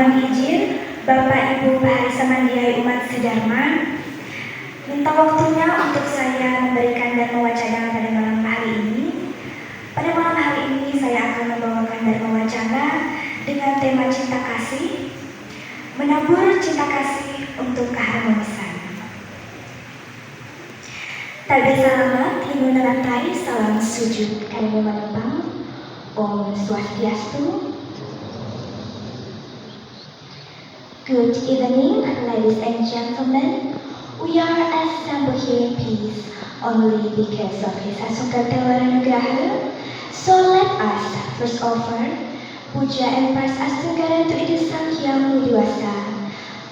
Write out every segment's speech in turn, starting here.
Mohon izin, Bapak Ibu Pahari Samandiai Umat Sedharma, minta waktunya untuk saya memberikan Dharma Wacana pada malam hari ini. Pada malam hari ini saya akan membawakan Dharma Wacana dengan tema cinta kasih, menabur cinta kasih untuk keharmonisan. Tak bisa lama, himne lantai salam sujud kami menempang. Om Swastiastu. Good evening, ladies and gentlemen. We are assembled here in peace only because of His Asungkartawara Nugraha. So let us first offer puja and praise Astanggara to Ida Sang Hyang Widiwasa.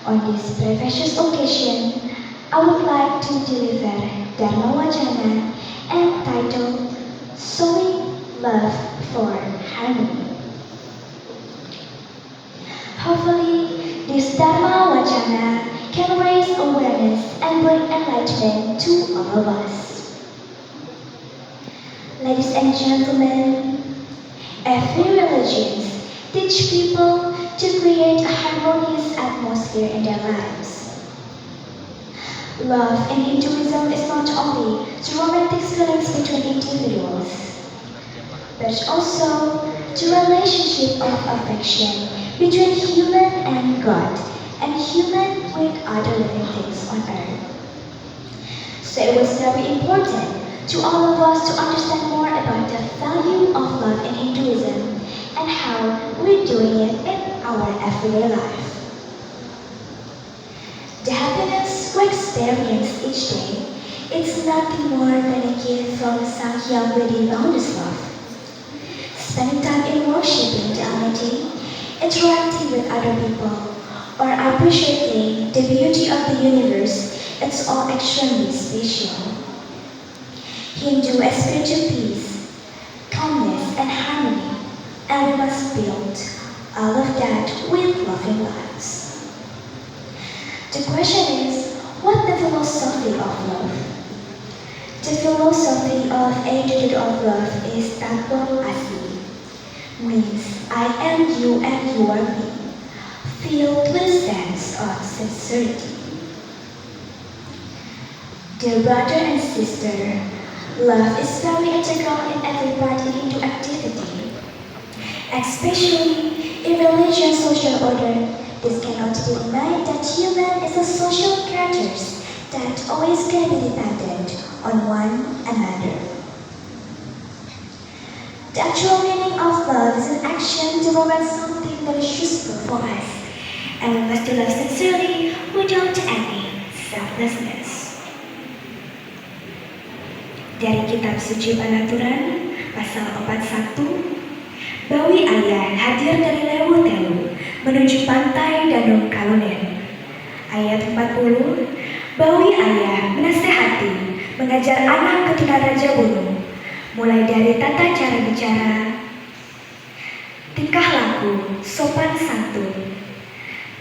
On this precious occasion, I would like to deliver Dharma Wacana entitled Sowing Love for Harmony. Hopefully, this Dharma Wacana can raise awareness and bring enlightenment to all of us. Ladies and gentlemen, every religion teaches people to create a harmonious atmosphere in their lives. Love in Hinduism is not only the romantic feelings between individuals, but also the relationship of affection between human and God, and human with other living things on earth. So it was very important to all of us to understand more about the value of love in Hinduism and how we're doing it in our everyday life. The happiness we experience each day is nothing more than a gift from Sang Hyang Vidi boundless love. Spending time in worshiping the Almighty, interacting with other people, or appreciating the beauty of the universe, it's all extremely special. Hindu as spiritual peace, calmness, and harmony, and we must build all of that with loving lives. The question is, what the philosophy of love? The philosophy of attitude of love is Tattva Asi, means I am you and you are me, filled with sense of sincerity. Dear brother and sister, love is very integral in every part in Hindu activity. Especially in religion social order, this cannot be denied that human is a social creatures that always can be dependent on one another. The actual meaning of love is an action to provide something that is useful for us, and we must love sincerely without any selflessness. Dari Kitab Suci Panaturan, pasal 41, Bawi Ayah hadir dari Lewu Telu menuju pantai Danau Kalunen. Ayat 40, Bawi Ayah menasehati, mengajar anak keturunan Raja Bunu, mulai dari tata cara bicara, tingkah laku, sopan santun,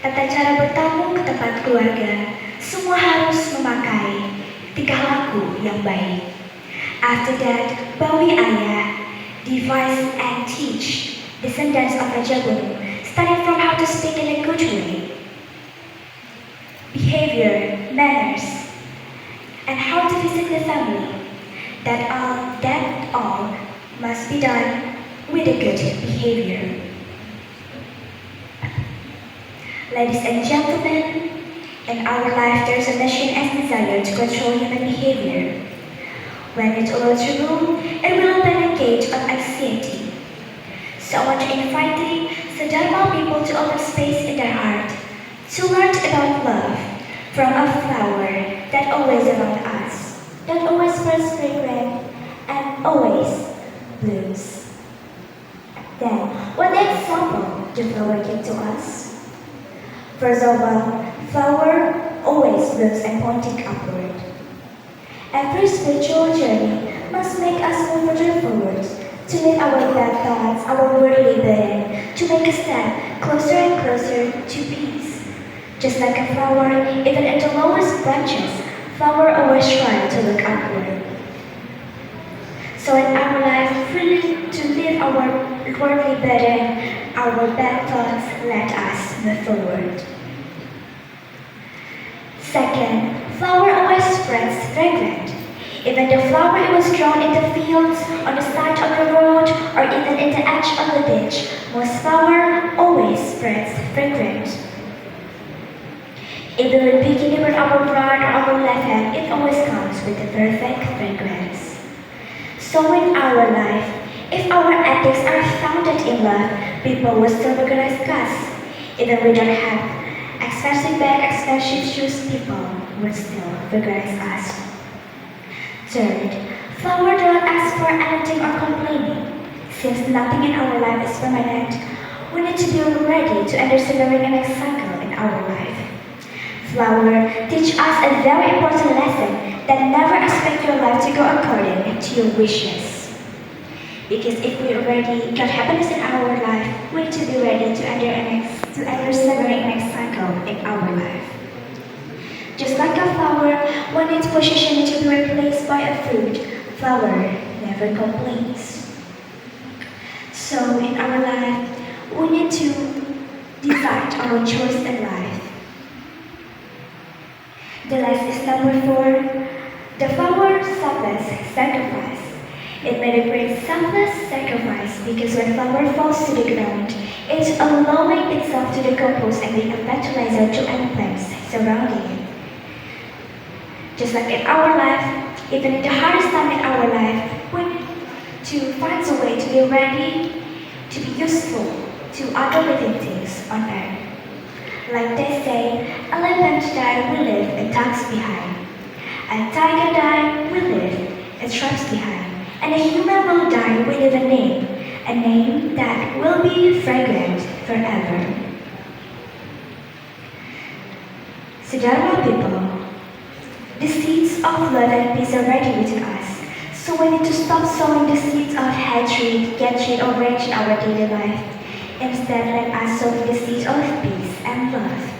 tata cara bertamu ke tempat keluarga, semua harus memakai tingkah laku yang baik. After that, Bawi Ayah devise and teach descendants of Raja Bunu, starting from how to speak in a good way, behavior, manners, and how to visit the family. That all must be done with a good behavior. Ladies and gentlemen, in our life there is a mission and desire to control human behavior. When it allows room, it will open a gate of anxiety. So I want to invite the Dharma people to open space in their heart to learn about love from a flower that always around us, that always smells fragrant and always blooms. Then, what example the flower give to us? First of all, flower always blooms and pointing upward. Every spiritual journey must make us move further forward, to leave our bad thoughts, our worldly burden, to make a step closer and closer to peace. Just like a flower, even in the lowest branches, flower always try to look upward. So in our life, freely to leave our worldly burden, our bad thoughts, let us move forward. Second, flower always spreads fragrance. Even the flower it was grown in the fields, on the side of the road, or even in the edge of the ditch, most flower always spreads fragrance. Even when picking it with our right or our left hand, it always comes with the perfect fragrance. So in our life, if our ethics are founded in love, people will still recognize us. Even we don't have expensive bag, expensive shoes, people will still recognize us. Third, flower don't ask for anything or complaining. Since nothing in our life is permanent, we need to be ready to understand the next cycle in our life. Flower teach us a very important lesson that never expect your life to go according to your wishes. Because if we already got happiness in our life, we need to be ready to understand the next cycle in our life. Just like a flower, when its position to be replaced by a fruit, flower never complains. So in our life, we need to decide our choice in life. The last is number 4. The flower selfless sacrifice. It made a great selfless sacrifice because when flower falls to the ground, it's allowing itself to decompose and being a fertilizer to any plants surrounding it. Just like in our life, even in the hardest time in our life, we need to find a way to be ready to be useful to other living things on earth. Like they say, elephant die, we live, it tugs behind. A tiger die, we live, it stripes behind. And a human will die, we leave a name that will be fragrant forever. So Dharma people, the seeds of love and peace are ready within us. So we need to stop sowing the seeds of hatred, or rage in our daily life. Instead, let us sow the seeds of peace and love.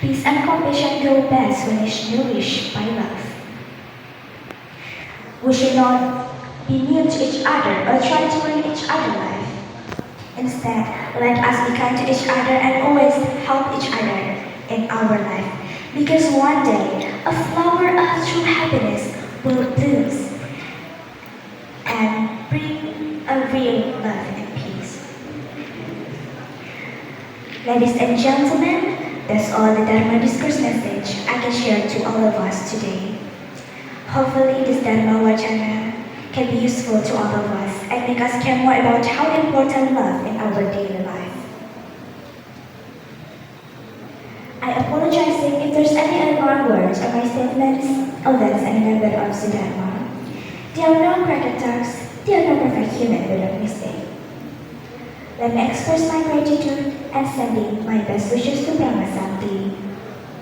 Peace and compassion grow best when it's nourished by love. We should not be mean to each other or try to ruin each other's life. Instead, let us be kind to each other and always help each other in our life. Because one day, a flower of true happiness will bloom and bring a real love and peace. Ladies and gentlemen, that's all the Dharma Discourse message I can share to all of us today. Hopefully this Dharma Wacana can be useful to all of us and make us care more about how important love in our daily life. I apologize if there's any wrong words or my statements offense any member of the Dharma. They are no predators, they are no perfect human without mistake. Let me express my gratitude and sending my best wishes to Brahma Santi.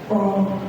Om.